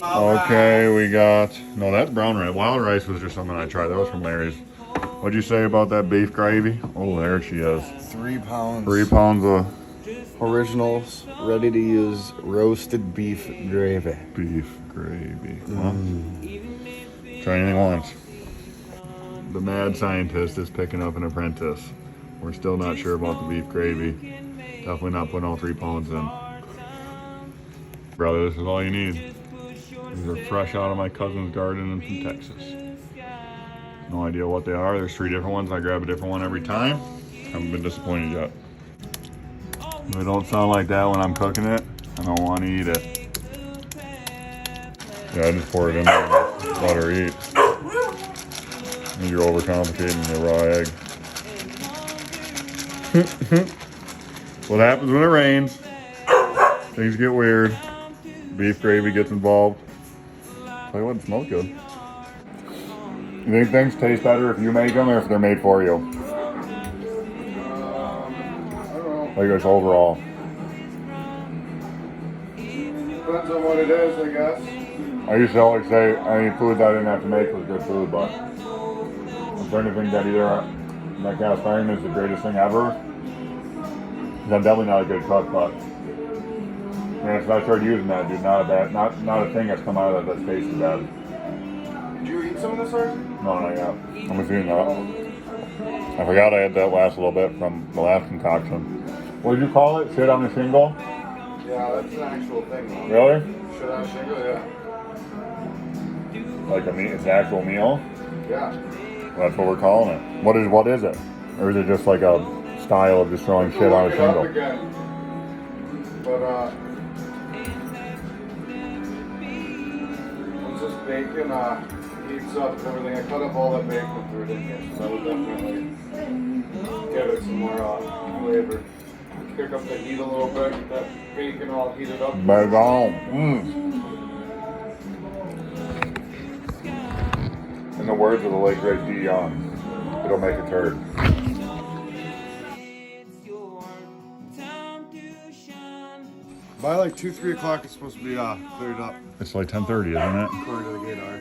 Okay, we got, no, that's brown rice. Wild rice was just something I tried. That was from Larry's. What'd you say about that beef gravy? Oh, there she is. 3 pounds. 3 pounds of Originals, ready to use roasted beef gravy. beef gravy. Huh? Try anything once. The mad scientist is picking up an apprentice. We're still not sure about the beef gravy. Definitely not putting all 3 pounds in. Brother, this is all you need. These are fresh out of my cousin's garden from Texas. No idea what they are. There's 3 different ones. I grab a different one every time. Haven't been disappointed yet. If it don't sound like that when I'm cooking it, I don't want to eat it. Yeah, I just pour it in there and let her eat. And you're overcomplicating the raw egg. What happens when it rains? Things get weird. Beef gravy gets involved. Tell you what, it smells good. You think things taste better if you make them or if they're made for you? Like just overall. Depends on what it is, I guess. I used to always say any food that I didn't have to make was good food, but I'm starting to think that either that cast iron is the greatest thing ever. 'Cause I'm definitely not a good cook, but man, since I started using that, dude, not a thing that's come out of that that's tasted bad. Did you eat some of this already? No, not yet. I'm just eating that. I forgot I had that last little bit from the last concoction. What did you call it? Shit on the shingle? Yeah, that's an actual thing, though. Really? Shit on a shingle, yeah. Like a meat? It's an actual meal? Yeah. Well, that's what we're calling it. What is it? Or is it just like a style of just throwing shit on a shingle? Again. But once this bacon heats up and everything, I cut up all that bacon through it in here, so that would definitely give it some more flavor. Kick up the heat a little bit, get that bacon all heated up. Bacon. In the words of the late great Dion, it'll make a turd. By like 2-3 o'clock, it's supposed to be cleared up. It's like 10:30, isn't it? According to the radar,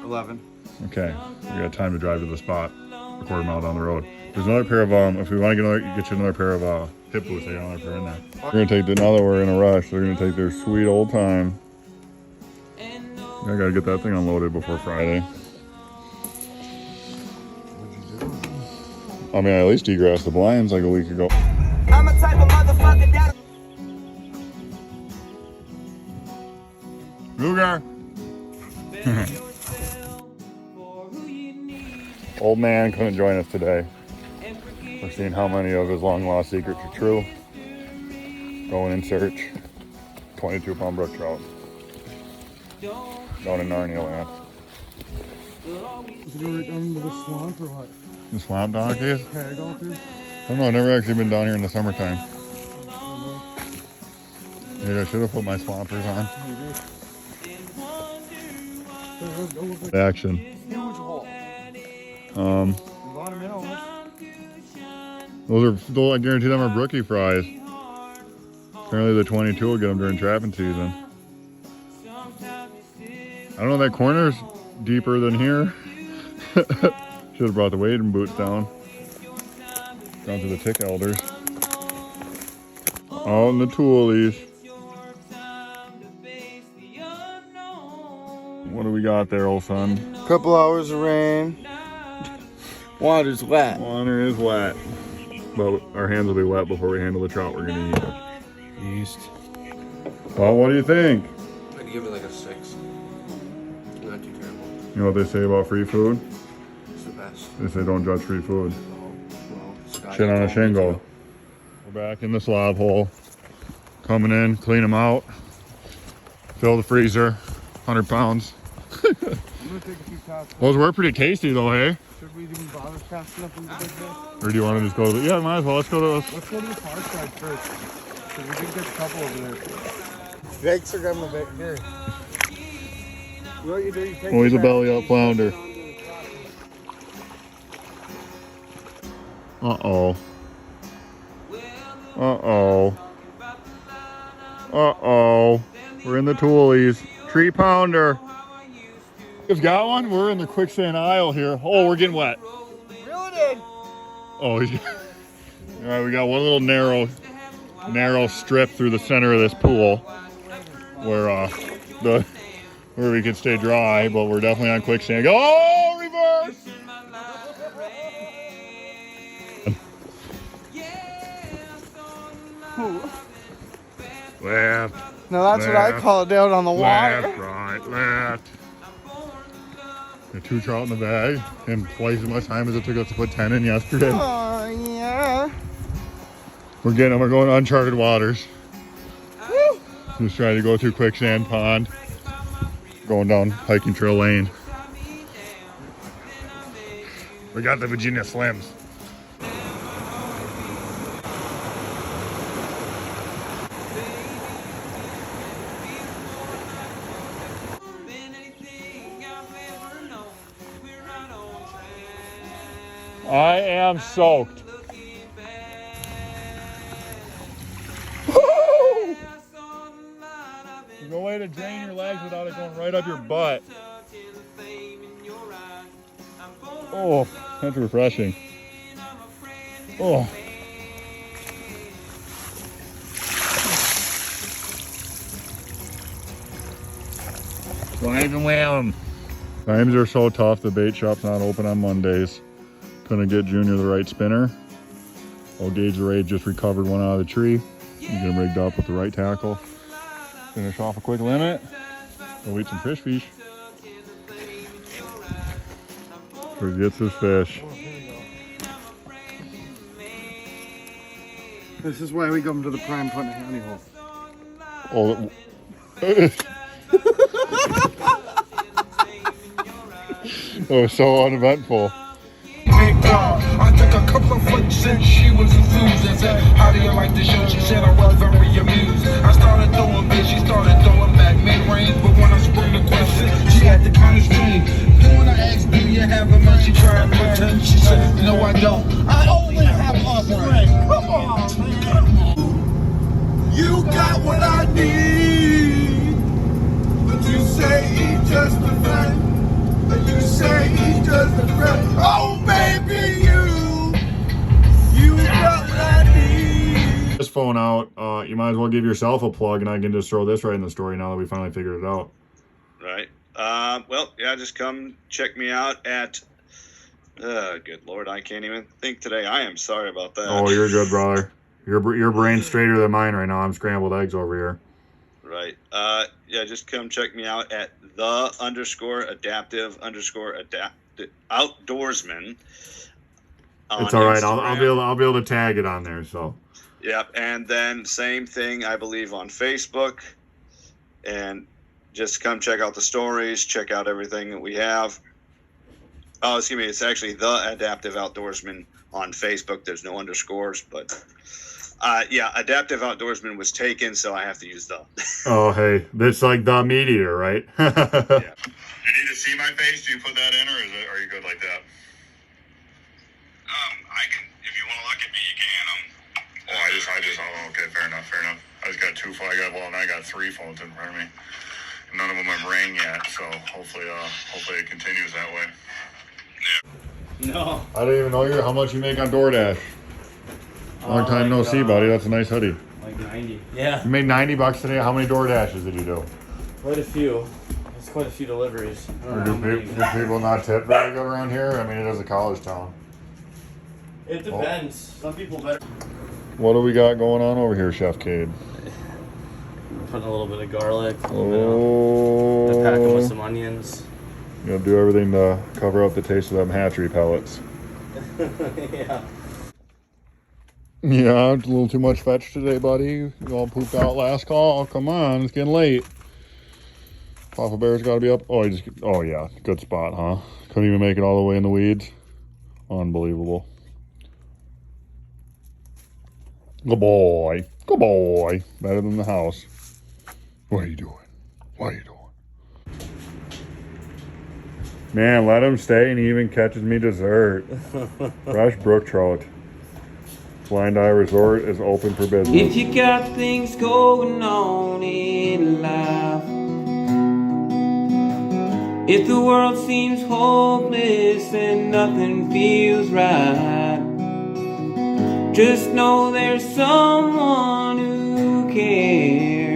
11. Okay, we got time to drive to the spot, a quarter mile down the road. There's another pair of if we want to get you another pair of hip boots, I got another pair in there. We're gonna take now that we're in a rush. They're gonna take their sweet old time. I gotta get that thing unloaded before Friday. I mean, I at least degrassed the blinds like a week ago. I'm a type of motherfucker that. Ruger. Old man couldn't join us today. We're seeing how many of his long lost secrets are true. Going in search. 22-pound brook trout. Down in Narnia land. Is it right down into the swamp or what? The swamp donkeys? Tag all through? I don't know, I've never actually been down here in the summertime. Maybe I should have put my swampers on. Action. Huge hole. Those I guarantee them are brookie fries. Apparently the 22 will get them during trapping season. I don't know, that corner's deeper than here. Should have brought the wading boots down. Down to the tick elders. Out in the toolies. What do we got there, old son? Couple hours of rain. Water's wet. Water is wet. But our hands will be wet before we handle the trout we're gonna eat. Yeast. Well, what do you think? I'd give it like a 6. Not too terrible. You know what they say about free food? It's the best. They say don't judge free food. Well, Scott Shit on a told me shingle. to. We're back in the slob hole. Coming in, clean them out. Fill the freezer. 100 pounds. I'm gonna take a few casts. Those were pretty tasty though, hey? Should we even bother casting up in the big bit? Or do you want to just go to the... Yeah, might as well. Let's go to those. Let's go to the far side first. Because we did get a couple over there. Thanks for grabbing the bait here. What you do, you take Oh, he's the a belly up flounder. Uh-oh. Uh-oh. Uh-oh. We're in the toolies. Tree pounder. You've got one? We're in the quicksand aisle here. Oh, we're getting wet. Reel it in. Oh, he's... All right, we got one little narrow strip through the center of this pool where where we can stay dry, but we're definitely on quicksand. Oh, reverse! Left. Now that's what I call it down on the water. Left, right, left. The 2 trout in the bag, and twice as much time as it took us to put 10 in yesterday. Oh, yeah. We're going uncharted waters. Woo. Just trying to go through quicksand pond, going down hiking trail lane. We got the Virginia Slims. I am soaked. Woo! There's no way to drain your legs without it going right up your butt. Oh, that's refreshing. Oh. Live and well. Times are so tough, the bait shop's not open on Mondays. Couldn't get Junior the right spinner. Old Gage the Raid just recovered one out of the tree. Get him rigged up with the right tackle. Finish off a quick limit. Go eat some fish. Where he gets his fish. This is why we come to the prime put in a honey hole. Oh, that was so uneventful. I took a couple of flicks and she was enthused. I said, how do you like the show? She said I was very amused. I started throwing big, she started throwing back mid-range. But when I sprung the question, she had to kind of stream. Then when I asked, do you have a man? She tried to pretend. She said, no, I don't. I only have a friend. Come on, man. You got what I need. But you say he's just a friend. But you say he's just a friend. Oh, baby, you got what I need. This phone out, you might as well give yourself a plug, and I can just throw this right in the story now that we finally figured it out. Right. Well, yeah, just come check me out at, good Lord, I can't even think today. I am sorry about that. Oh, you're good, brother. Your brain's straighter than mine right now. I'm scrambled eggs over here. Right. Yeah, just come check me out at the_adaptive_outdoorsman. It's all right. I'll be able to tag it on there. So. Yep, and then same thing, I believe, on Facebook. And just come check out the stories, check out everything that we have. Oh, excuse me, it's actually The Adaptive Outdoorsman on Facebook. There's no underscores, but yeah, Adaptive Outdoorsman was taken, so I have to use the. Oh, hey, that's like the Meat Eater, right? Yeah. You need to see my face? Do you put that in, or are you good like that? I can, if you want to look at me, you can. Okay, fair enough. I just got 2 phones. I got 3 phones in front of me. None of them have rang yet, so hopefully it continues that way. Yeah. No. I don't even know how much you make on DoorDash. Long time no see, buddy. That's a nice hoodie. Like 90. Yeah. You made $90 today. How many DoorDashes did you do? Quite a few. It's quite a few deliveries. Or do people not tip very good around here? I mean, it is a college town. It depends. Some people better. What do we got going on over here, Chef Cade? Putting a little bit of garlic. Oh. Pack them with some onions. You know, do everything to cover up the taste of them hatchery pellets. Yeah. Yeah, it's a little too much fetch today, buddy. You all pooped out last call. Come on, it's getting late. Papa Bear's got to be up. Oh yeah, good spot, huh? Couldn't even make it all the way in the weeds. Unbelievable. Good boy. Good boy. Better than the house. What are you doing? Man, let him stay, and he even catches me dessert. Fresh brook trout. Blind Eye Resort is open for business. If you got things going on in life, If the world seems hopeless and nothing feels right, just know there's someone who cares.